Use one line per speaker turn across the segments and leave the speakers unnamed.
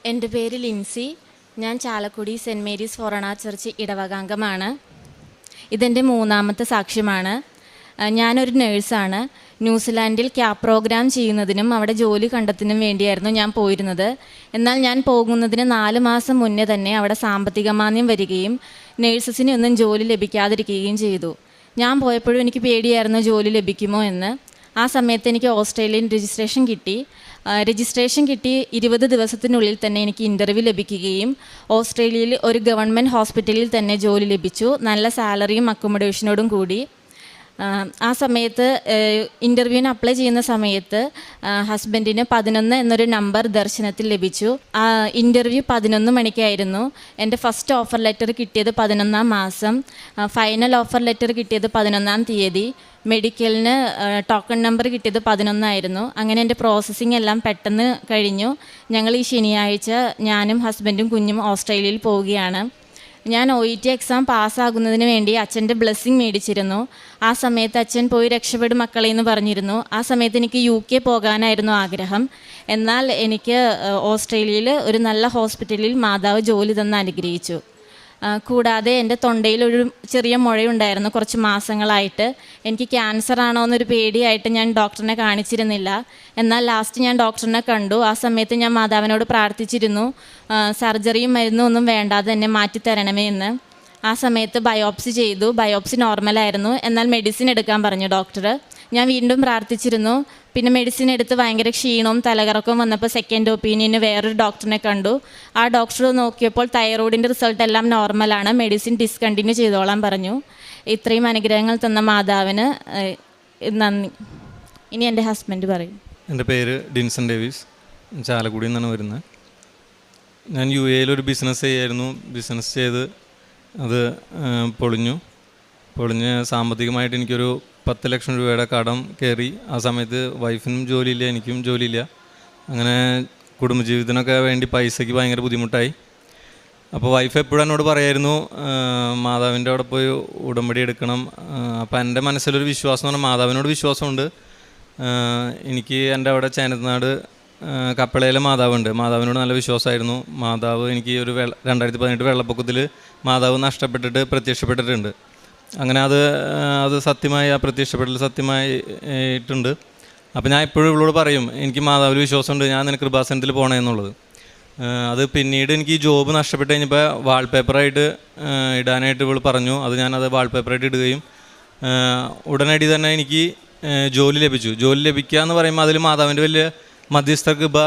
എൻ്റെ പേര് ലിൻസി. ഞാൻ ചാലക്കുടി സെൻറ്റ് മേരീസ് ഫൊറോണ ചർച്ച് ഇടവകാംഗമാണ്. ഇതെൻ്റെ മൂന്നാമത്തെ സാക്ഷ്യമാണ്. ഞാനൊരു നേഴ്സാണ്. ന്യൂസിലാൻഡിൽ ക്യാപ് പ്രോഗ്രാം ചെയ്യുന്നതിനും അവിടെ ജോലി കണ്ടെത്തുന്നതിനും വേണ്ടിയായിരുന്നു ഞാൻ പോയിരുന്നത്. എന്നാൽ ഞാൻ പോകുന്നതിന് 4 മാസം മുന്നേ തന്നെ അവിടെ സാമ്പത്തിക മാന്ദ്യം വരികയും നേഴ്സസിനൊന്നും ജോലി ലഭിക്കാതിരിക്കുകയും ചെയ്തു. ഞാൻ പോയപ്പോഴും എനിക്ക് പേടിയായിരുന്നു ജോലി ലഭിക്കുമോ എന്ന്. ആ സമയത്ത് എനിക്ക് ഓസ്ട്രേലിയൻ രജിസ്ട്രേഷൻ കിട്ടി 20 ദിവസത്തിനുള്ളിൽ തന്നെ എനിക്ക് ഇൻ്റർവ്യൂ ലഭിക്കുകയും ഓസ്ട്രേലിയയിൽ ഒരു ഗവൺമെൻറ് ഹോസ്പിറ്റലിൽ തന്നെ ജോലി ലഭിച്ചു, നല്ല സാലറിയും അക്കോമഡേഷനോടും കൂടി. ആ സമയത്ത് ഇൻ്റർവ്യൂവിന് അപ്ലൈ ചെയ്യുന്ന സമയത്ത് ഹസ്ബൻഡിന് 11 എന്നൊരു നമ്പർ ദർശനത്തിൽ ലഭിച്ചു. ഇൻ്റർവ്യൂ 11 മണിക്കായിരുന്നു. എൻ്റെ ഫസ്റ്റ് ഓഫർ ലെറ്റർ കിട്ടിയത് 11-ാം മാസം, ഫൈനൽ ഓഫർ ലെറ്റർ കിട്ടിയത് 11-ാം തീയതി, മെഡിക്കലിന് ടോക്കൺ നമ്പർ കിട്ടിയത് 11 അങ്ങനെ എൻ്റെ പ്രോസസ്സിങ് എല്ലാം പെട്ടെന്ന് കഴിഞ്ഞു. ഞങ്ങൾ ഈ ശനിയാഴ്ച ഞാനും ഹസ്ബൻഡും കുഞ്ഞും ഓസ്ട്രേലിയയിൽ പോവുകയാണ്. ഞാൻ OET എക്സാം പാസ്സാകുന്നതിന് വേണ്ടി അച്ഛൻ്റെ ബ്ലെസ്സിങ് മേടിച്ചിരുന്നു. ആ സമയത്ത് അച്ഛൻ പോയി രക്ഷപ്പെടും മക്കളെ എന്ന് പറഞ്ഞിരുന്നു. ആ സമയത്ത് എനിക്ക് UK പോകാനായിരുന്നു ആഗ്രഹം. എന്നാൽ എനിക്ക് ഓസ്ട്രേലിയയിൽ ഒരു നല്ല ഹോസ്പിറ്റലിൽ മാതാവ് ജോലി തന്ന് അനുഗ്രഹിച്ചു. കൂടാതെ എൻ്റെ തൊണ്ടയിലൊരു ചെറിയ മുഴയുണ്ടായിരുന്നു കുറച്ച് മാസങ്ങളായിട്ട്. എനിക്ക് ക്യാൻസർ ആണോ എന്നൊരു പേടിയായിട്ട് ഞാൻ ഡോക്ടറിനെ കാണിച്ചിരുന്നില്ല. എന്നാൽ ലാസ്റ്റ് ഞാൻ ഡോക്ടറിനെ കണ്ടു. ആ സമയത്ത് ഞാൻ മാതാവിനോട് പ്രാർത്ഥിച്ചിരുന്നു, സർജറിയും മരുന്നും ഒന്നും വേണ്ടാതെ എന്നെ മാറ്റിത്തരണമേ എന്ന്. ആ സമയത്ത് ബയോപ്സി ചെയ്തു. ബയോപ്സി നോർമലായിരുന്നു. എന്നാൽ മെഡിസിൻ എടുക്കാൻ പറഞ്ഞു ഡോക്ടർ. ഞാൻ വീണ്ടും പ്രാർത്ഥിച്ചിരുന്നു. പിന്നെ മെഡിസിൻ എടുത്ത് ഭയങ്കര ക്ഷീണവും തലകറക്കവും വന്നപ്പോൾ സെക്കൻഡ് ഒപ്പീനിയന് വേറൊരു ഡോക്ടറിനെ കണ്ടു. ആ ഡോക്ടർ നോക്കിയപ്പോൾ തൈറോയിഡിൻ്റെ റിസൾട്ട് എല്ലാം നോർമലാണ്, മെഡിസിൻ ഡിസ്കണ്ടിന്യൂ ചെയ്തോളാൻ പറഞ്ഞു. ഇത്രയും അനുഗ്രഹങ്ങൾ തന്ന മാതാവിന് നന്ദി. ഇനി എൻ്റെ ഹസ്ബൻഡ് പറയും.
എൻ്റെ പേര് ഡിൻസൺ ഡേവിസ്, ചാലക്കുടിയിൽ നിന്നാണ് വരുന്നത്. ഞാൻ UAE ഒരു ബിസിനസ് ചെയ്യായിരുന്നു. ബിസിനസ് ചെയ്ത് അത് പൊളിഞ്ഞ് സാമ്പത്തികമായിട്ട് എനിക്കൊരു 10 ലക്ഷം രൂപയുടെ കടം കയറി. ആ സമയത്ത് വൈഫിനും ജോലിയില്ല, എനിക്കും ജോലിയില്ല. അങ്ങനെ കുടുംബജീവിതത്തിനൊക്കെ വേണ്ടി പൈസയ്ക്ക് ഭയങ്കര ബുദ്ധിമുട്ടായി. അപ്പോൾ വൈഫ് എപ്പോഴും എന്നോട് പറയായിരുന്നു മാതാവിൻ്റെ അവിടെ പോയി ഉടമ്പടി എടുക്കണം. അപ്പോൾ എൻ്റെ മനസ്സിലൊരു വിശ്വാസം എന്ന് പറഞ്ഞാൽ മാതാവിനോട് വിശ്വാസമുണ്ട്. എനിക്ക് എൻ്റെ അവിടെ ചേനത്തനാട് കപ്പളയിലെ മാതാവുണ്ട്. മാതാവിനോട് നല്ല വിശ്വാസമായിരുന്നു. മാതാവ് എനിക്ക് ഒരു 2018 വെള്ളപ്പൊക്കത്തിൽ മാതാവ് നഷ്ടപ്പെട്ടിട്ട് പ്രത്യക്ഷപ്പെട്ടിട്ടുണ്ട്. അങ്ങനെ അത് സത്യമായി, ആ പ്രത്യക്ഷപ്പെടൽ സത്യമായിട്ടുണ്ട്. അപ്പോൾ ഞാൻ എപ്പോഴും ഇവളോട് പറയും എനിക്ക് മാതാവിൽ വിശ്വാസമുണ്ട്, ഞാൻ നിനക്ക് കൃപാസനത്തിൽ പോകണേ എന്നുള്ളത്. അത് പിന്നീട് എനിക്ക് ഈ ജോബ് നഷ്ടപ്പെട്ട് കഴിഞ്ഞപ്പോൾ വാൾപേപ്പറായിട്ട് ഇടാനായിട്ട് ഇവൾ പറഞ്ഞു. ഞാനത് വാൾപേപ്പറായിട്ട് ഇടുകയും ഉടനടി തന്നെ എനിക്ക് ജോലി ലഭിച്ചു. ജോലി ലഭിക്കുക എന്ന് പറയുമ്പോൾ അതിൽ മാതാവിൻ്റെ വലിയ മധ്യസ്ഥ കൃപ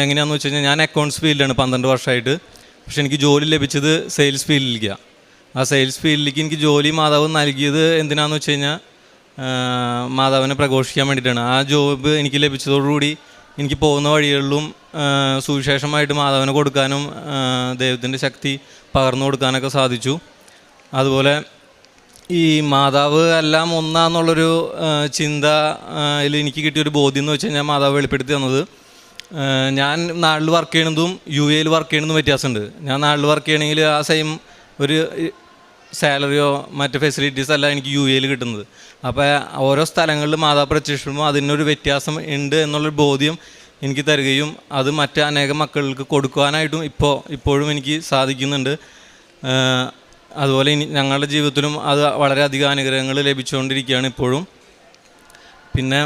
എങ്ങനെയാണെന്ന് വെച്ച് കഴിഞ്ഞാൽ ഞാൻ അക്കൗണ്ട്സ് ഫീൽഡിലാണ് 12 വർഷമായിട്ട്. പക്ഷെ എനിക്ക് ജോലി ലഭിച്ചത് സെയിൽസ് ഫീൽഡിലേക്കാണ്. ആ സെയിൽസ് ഫീൽഡിലേക്ക് എനിക്ക് ജോലി മാതാവ് നൽകിയത് എന്തിനാണെന്ന് വെച്ച് കഴിഞ്ഞാൽ മാതാവിനെ പ്രഘോഷിക്കാൻ വേണ്ടിയിട്ടാണ്. ആ ജോബ് എനിക്ക് ലഭിച്ചതോടുകൂടി എനിക്ക് പോകുന്ന വഴികളിലും സുവിശേഷമായിട്ട് മാതാവിനെ കൊടുക്കാനും ദൈവത്തിൻ്റെ ശക്തി പകർന്നു കൊടുക്കാനൊക്കെ സാധിച്ചു. അതുപോലെ ഈ മാതാവ് എല്ലാം ഒന്നാന്നുള്ളൊരു ചിന്തയിൽ എനിക്ക് കിട്ടിയൊരു ബോധ്യം എന്ന് വെച്ച് കഴിഞ്ഞാൽ മാതാവ് വെളിപ്പെടുത്തി തന്നത്, ഞാൻ നാട്ടിൽ വർക്ക് ചെയ്യണതും UAE വർക്ക് ചെയ്യണതും വ്യത്യാസമുണ്ട്. ഞാൻ നാട്ടിൽ വർക്ക് ചെയ്യണമെങ്കിൽ ആ സെയിം ഒരു സാലറിയോ മറ്റ് ഫെസിലിറ്റീസ് അല്ല എനിക്ക് UAE കിട്ടുന്നത്. അപ്പോൾ ഓരോ സ്ഥലങ്ങളിൽ മാതാവ് പ്രത്യക്ഷപ്പെടുമ്പോൾ അതിനൊരു വ്യത്യാസം ഉണ്ട് എന്നുള്ളൊരു ബോധ്യം എനിക്ക് തരികയും അത് മറ്റ് അനേകം മക്കൾക്ക് കൊടുക്കുവാനായിട്ടും ഇപ്പോഴും എനിക്ക് സാധിക്കുന്നുണ്ട്. അതുപോലെ ഞങ്ങളുടെ ജീവിതത്തിലും അത് വളരെയധികം അനുഗ്രഹങ്ങൾ ലഭിച്ചുകൊണ്ടിരിക്കുകയാണ് ഇപ്പോഴും. പിന്നെ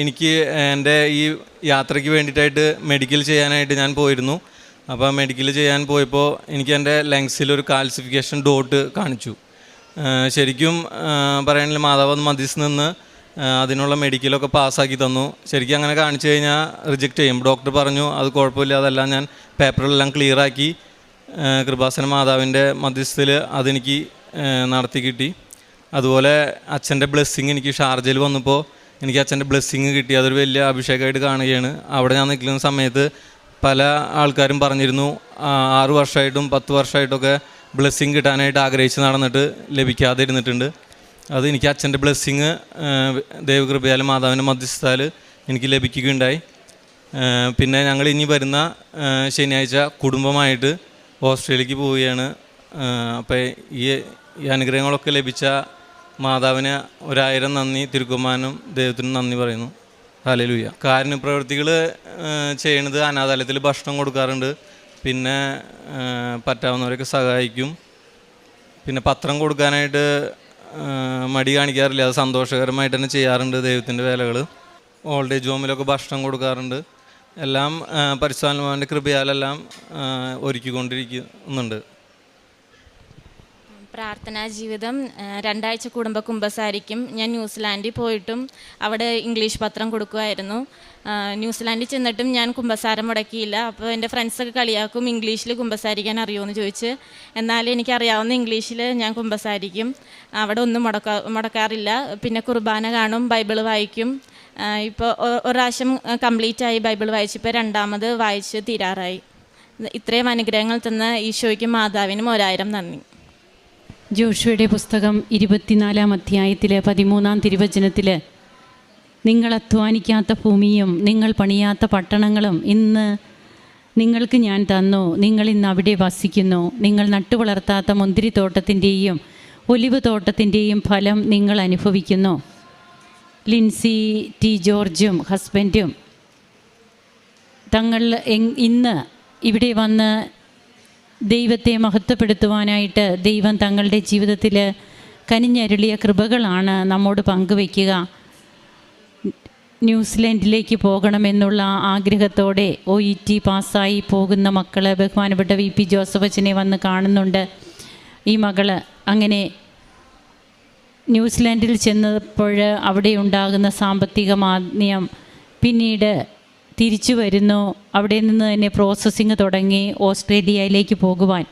എനിക്ക് എൻ്റെ ഈ യാത്രയ്ക്ക് വേണ്ടിയിട്ടായിട്ട് മെഡിക്കൽ ചെയ്യാനായിട്ട് ഞാൻ പോയിരുന്നു. അപ്പോൾ മെഡിക്കൽ ചെയ്യാൻ പോയപ്പോൾ എനിക്ക് എൻ്റെ ലങ്സിലൊരു കാൽസിഫിക്കേഷൻ ഡോട്ട് കാണിച്ചു. ശരിക്കും പറയുകയാണെങ്കിൽ മാതാവ് അത് മധ്യസ്ഥ നിന്ന് അതിനുള്ള മെഡിക്കലൊക്കെ പാസ്സാക്കി തന്നു. ശരിക്കും അങ്ങനെ കാണിച്ചു കഴിഞ്ഞാൽ റിജക്റ്റ് ചെയ്യും. ഡോക്ടർ പറഞ്ഞു അത് കുഴപ്പമില്ല, അതെല്ലാം ഞാൻ പേപ്പറിലെല്ലാം ക്ലിയറാക്കി കൃപാസന മാതാവിൻ്റെ മധ്യസ്ഥയിൽ അതെനിക്ക് നടത്തി കിട്ടി. അതുപോലെ അച്ഛൻ്റെ ബ്ലെസ്സിങ് എനിക്ക് ഷാർജയിൽ വന്നപ്പോൾ എനിക്ക് അച്ഛൻ്റെ ബ്ലെസ്സിങ് കിട്ടി. അതൊരു വലിയ അഭിഷേകമായിട്ട് കാണുകയാണ്. അവിടെ ഞാൻ നിൽക്കുന്ന സമയത്ത് പല ആൾക്കാരും പറഞ്ഞിരുന്നു 6 വർഷമായിട്ടും 10 വർഷമായിട്ടൊക്കെ ബ്ലെസ്സിങ് കിട്ടാനായിട്ട് ആഗ്രഹിച്ച് നടന്നിട്ട് ലഭിക്കാതെ ഇരുന്നിട്ടുണ്ട്. അത് എനിക്ക് അച്ഛൻ്റെ ബ്ലെസ്സിങ് ദൈവകൃപയാൽ മാതാവിൻ്റെ മധ്യസ്ഥത്താൽ എനിക്ക് ലഭിക്കുകയുണ്ടായി. പിന്നെ ഞങ്ങൾ ഇനി വരുന്ന ശനിയാഴ്ച കുടുംബമായിട്ട് ഓസ്ട്രേലിയക്ക് പോവുകയാണ്. അപ്പോൾ ഈ അനുഗ്രഹങ്ങളൊക്കെ ലഭിച്ച മാതാവിന് 1000 നന്ദി, തിരുക്കുമാരനും ദൈവത്തിനും നന്ദി പറയുന്നു. ഹല്ലേലൂയ. കാരുണ്യ പ്രവൃത്തികൾ ചെയ്യണത് അനാഥാലയത്തിൽ ഭക്ഷണം കൊടുക്കാറുണ്ട്. പിന്നെ പറ്റാവുന്നവരൊക്കെ സഹായിക്കും. പിന്നെ പത്രം കൊടുക്കാനായിട്ട് മടി കാണിക്കാറില്ല. അത് സന്തോഷകരമായിട്ട് തന്നെ ചെയ്യാറുണ്ട് ദൈവത്തിൻ്റെ വേലകൾ. ഓൾഡ് ഏജ് ഹോമിലൊക്കെ ഭക്ഷണം കൊടുക്കാറുണ്ട്. എല്ലാം പരിശുദ്ധാത്മാവിൻ്റെ കൃപയാലെല്ലാം ഒരുക്കിക്കൊണ്ടിരിക്കുന്നുണ്ട്.
പ്രാർത്ഥനാ ജീവിതം 2 ആഴ്ച കൂടുമ്പോൾ കുമ്പസാരിക്കും. ഞാൻ ന്യൂസിലാൻഡിൽ പോയിട്ടും അവിടെ ഇംഗ്ലീഷ് പത്രം കൊടുക്കുമായിരുന്നു. ന്യൂസിലാൻഡിൽ ചെന്നിട്ടും ഞാൻ കുമ്പസാരം മുടക്കിയില്ല. അപ്പോൾ എൻ്റെ ഫ്രണ്ട്സൊക്കെ കളിയാക്കും, ഇംഗ്ലീഷിൽ കുമ്പസാരിക്കാൻ അറിയുമെന്ന് ചോദിച്ച്. എന്നാലും എനിക്കറിയാവുന്ന ഇംഗ്ലീഷിൽ ഞാൻ കുമ്പസാരിക്കും. അവിടെ ഒന്നും മുടക്കാറില്ല. പിന്നെ കുർബാന കാണും, ബൈബിൾ വായിക്കും. ഇപ്പോൾ ഒരു പ്രാവശ്യം കംപ്ലീറ്റ് ആയി ബൈബിൾ വായിച്ചിപ്പോൾ 2ാമത് വായിച്ച് തീരാറായി. ഇത്രയും അനുഗ്രഹങ്ങൾ തന്ന ഈശോയ്ക്കും മാതാവിനും 1000 നന്ദി.
ജോഷുവയുടെ പുസ്തകം 24-ാം അധ്യായത്തിൽ 13-ാം തിരുവചനത്തിൽ, നിങ്ങൾ അധ്വാനിക്കാത്ത ഭൂമിയും നിങ്ങൾ പണിയാത്ത പട്ടണങ്ങളും ഇന്ന് നിങ്ങൾക്ക് ഞാൻ തന്നു. നിങ്ങൾ ഇന്ന് അവിടെ വസിക്കുന്നു. നിങ്ങൾ നട്ടുവളർത്താത്ത മുന്തിരിത്തോട്ടത്തിൻ്റെയും ഒലിവ് തോട്ടത്തിൻ്റെയും ഫലം നിങ്ങൾ അനുഭവിക്കുന്നു. ലിൻസി ടി ജോർജും ഹസ്ബൻഡും തങ്ങൾ ഇന്ന് ഇവിടെ വന്ന് ദൈവത്തെ മഹത്വപ്പെടുത്തുവാനായിട്ട് ദൈവം തങ്ങളുടെ ജീവിതത്തിൽ കനിഞ്ഞരുളിയ കൃപകളാണ് നമ്മോട് പങ്കുവയ്ക്കുക. ന്യൂസിലൻഡിലേക്ക് പോകണമെന്നുള്ള ആഗ്രഹത്തോടെ OET പാസ്സായി പോകുന്ന മക്കൾ ബഹുമാനപ്പെട്ട VP ജോസഫ് അച്ഛനെ വന്ന് കാണുന്നുണ്ട്. ഈ മകൾ അങ്ങനെ ന്യൂസിലാൻഡിൽ ചെന്നപ്പോൾ അവിടെ ഉണ്ടാകുന്ന സാമ്പത്തിക മാന്ദ്യം, പിന്നീട് തിരിച്ചു വരുന്നു. അവിടെ നിന്ന് തന്നെ പ്രോസസ്സിങ് തുടങ്ങി ഓസ്ട്രേലിയയിലേക്ക് പോകുവാൻ.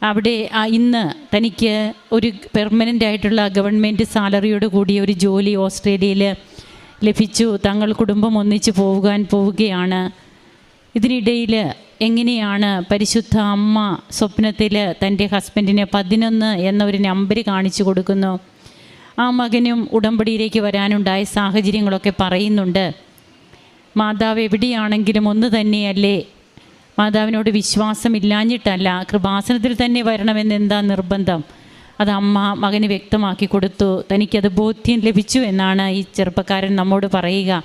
അവിടെ ഇന്ന് തനിക്ക് ഒരു പെർമനൻ്റ് ആയിട്ടുള്ള ഗവൺമെൻറ് സാലറിയോട് കൂടിയ ഒരു ജോലി ഓസ്ട്രേലിയയിൽ ലഭിച്ചു. തങ്ങൾ കുടുംബം ഒന്നിച്ച് പോവുകയാണ്. ഇതിനിടയിൽ എങ്ങനെയാണ് പരിശുദ്ധ അമ്മ സ്വപ്നത്തിൽ തൻ്റെ ഹസ്ബൻഡിന് 11 എന്നൊരു നമ്പർ കാണിച്ചു കൊടുക്കുന്നു. ആ മകനും ഉടമ്പടിയിലേക്ക് വരാനുണ്ടായ സാഹചര്യങ്ങളൊക്കെ പറയുന്നുണ്ട്. മാതാവ് എവിടെയാണെങ്കിലും ഒന്ന് തന്നെയല്ലേ, മാതാവിനോട് വിശ്വാസമില്ലാഞ്ഞിട്ടല്ല, കൃപാസനത്തിൽ തന്നെ വരണമെന്ന് എന്താ നിർബന്ധം? അത് അമ്മ മകന് വ്യക്തമാക്കി കൊടുത്തു. തനിക്കത് ബോധ്യം ലഭിച്ചു എന്നാണ് ഈ ചെറുപ്പക്കാരൻ നമ്മോട് പറയുക.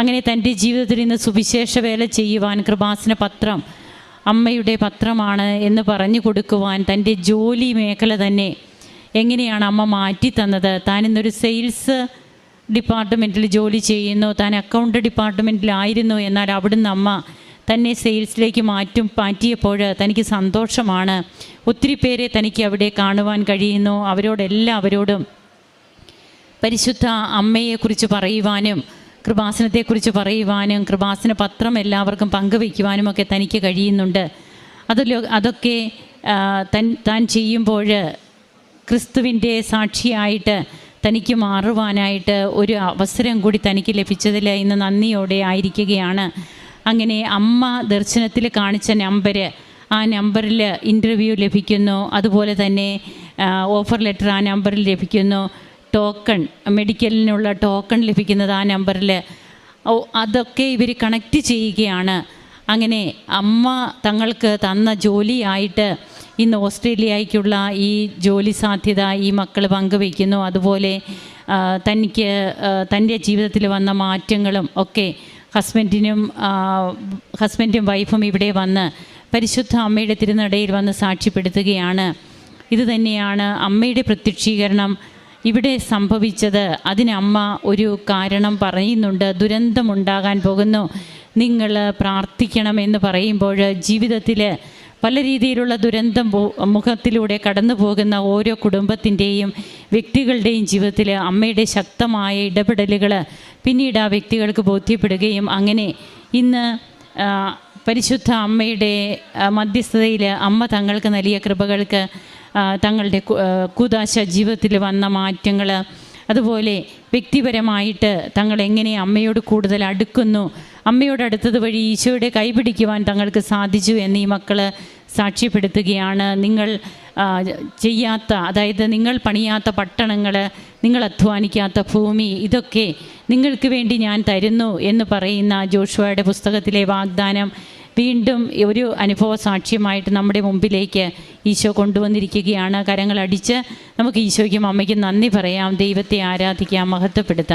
അങ്ങനെ തൻ്റെ ജീവിതത്തിൽ ഇന്ന് സുവിശേഷ വേല ചെയ്യുവാൻ കൃപാസന പത്രം അമ്മയുടെ പത്രമാണ് എന്ന് പറഞ്ഞു കൊടുക്കുവാൻ തൻ്റെ ജോലി മേഖല തന്നെ എങ്ങനെയാണ് അമ്മ മാറ്റി തന്നത്. താനിന്നൊരു സെയിൽസ് ഡിപ്പാർട്ട്മെൻറ്റിൽ ജോലി ചെയ്യുന്നു, താൻ അക്കൗണ്ട് ഡിപ്പാർട്ട്മെൻറ്റിലായിരുന്നു. എന്നാൽ അവിടുന്ന് അമ്മ തന്നെ സെയിൽസിലേക്ക് മാറ്റിയപ്പോൾ തനിക്ക് സന്തോഷമാണ്. ഒത്തിരി പേരെ തനിക്ക് അവിടെ കാണുവാൻ കഴിയുന്നു. അവരോടും പരിശുദ്ധ അമ്മയെക്കുറിച്ച് പറയുവാനും കൃപാസനത്തെക്കുറിച്ച് പറയുവാനും കൃപാസന പത്രം എല്ലാവർക്കും പങ്കുവയ്ക്കുവാനുമൊക്കെ തനിക്ക് കഴിയുന്നുണ്ട്. അതൊക്കെ താൻ ചെയ്യുമ്പോൾ ക്രിസ്തുവിൻ്റെ സാക്ഷിയായിട്ട് തനിക്ക് മാറുവാനായിട്ട് ഒരു അവസരം കൂടി തനിക്ക് ലഭിച്ചതിൽ ഇന്ന് നന്ദിയോടെ ആയിരിക്കുകയാണ്. അങ്ങനെ അമ്മ ദർശനത്തിൽ കാണിച്ച നമ്പർ, ആ നമ്പറിൽ ഇൻ്റർവ്യൂ ലഭിക്കുന്നു. അതുപോലെ തന്നെ ഓഫർ ലെറ്റർ ആ നമ്പറിൽ ലഭിക്കുന്നു. ടോക്കൺ, മെഡിക്കലിനുള്ള ടോക്കൺ ലഭിക്കുന്നത് ആ നമ്പറിൽ. അതൊക്കെ ഇവർ കണക്റ്റ് ചെയ്യുകയാണ്. അങ്ങനെ അമ്മ തങ്ങൾക്ക് തന്ന ജോലിയായിട്ട് ഇന്ന് ഓസ്ട്രേലിയയ്ക്കുള്ള ഈ ജോലി സാധ്യത ഈ മക്കൾ പങ്കുവയ്ക്കുന്നു. അതുപോലെ തനിക്ക് തൻ്റെ ജീവിതത്തിൽ വന്ന മാറ്റങ്ങളും ഒക്കെ ഹസ്ബൻഡും വൈഫും ഇവിടെ വന്ന് പരിശുദ്ധ അമ്മയുടെ തിരുനടയിൽ വന്ന് സാക്ഷ്യപ്പെടുത്തുകയാണ്. ഇത് തന്നെയാണ് അമ്മയുടെ പ്രത്യക്ഷീകരണം ഇവിടെ സംഭവിച്ചത്. അതിനമ്മ ഒരു കാരണം പറയുന്നുണ്ട്. ദുരന്തമുണ്ടാകാൻ പോകുന്നു, നിങ്ങൾ പ്രാർത്ഥിക്കണമെന്ന് പറയുമ്പോൾ ജീവിതത്തിൽ പല രീതിയിലുള്ള ദുരന്തം മുഖത്തിലൂടെ കടന്നു പോകുന്ന ഓരോ കുടുംബത്തിൻ്റെയും വ്യക്തികളുടെയും ജീവിതത്തിൽ അമ്മയുടെ ശക്തമായ ഇടപെടലുകൾ പിന്നീട് ആ വ്യക്തികൾക്ക് ബോധ്യപ്പെടുകയും അങ്ങനെ ഇന്ന് പരിശുദ്ധ അമ്മയുടെ മധ്യസ്ഥതയിൽ അമ്മ തങ്ങൾക്ക് നൽകിയ കൃപകൾക്ക് തങ്ങളുടെ കൂദാശ ജീവിതത്തിൽ വന്ന മാറ്റങ്ങൾ, അതുപോലെ വ്യക്തിപരമായിട്ട് തങ്ങൾ എങ്ങനെ അമ്മയോട് കൂടുതൽ അടുക്കുന്നു, അമ്മയോട് അടുത്തത് വഴി ഈശോയുടെ കൈപിടിക്കുവാൻ തങ്ങൾക്ക് സാധിച്ചു എന്ന് ഈ മക്കൾ സാക്ഷ്യപ്പെടുത്തുകയാണ്. നിങ്ങൾ ചെയ്യാത്ത, അതായത് നിങ്ങൾ പണിയാത്ത പട്ടണങ്ങൾ, നിങ്ങൾ അധ്വാനിക്കാത്ത ഭൂമി, ഇതൊക്കെ നിങ്ങൾക്ക് വേണ്ടി ഞാൻ തരുന്നു എന്ന് പറയുന്ന ജോഷുവയുടെ പുസ്തകത്തിലെ വാഗ്ദാനം വീണ്ടും ഒരു അനുഭവ സാക്ഷ്യമായിട്ട് നമ്മുടെ മുമ്പിലേക്ക് ഈശോ കൊണ്ടുവന്നിരിക്കുകയാണ്. കരങ്ങളടിച്ച് നമുക്ക് ഈശോയ്ക്കും അമ്മയ്ക്കും നന്ദി പറയാം, ദൈവത്തെ ആരാധിക്കാം, മഹത്വപ്പെടുത്താം.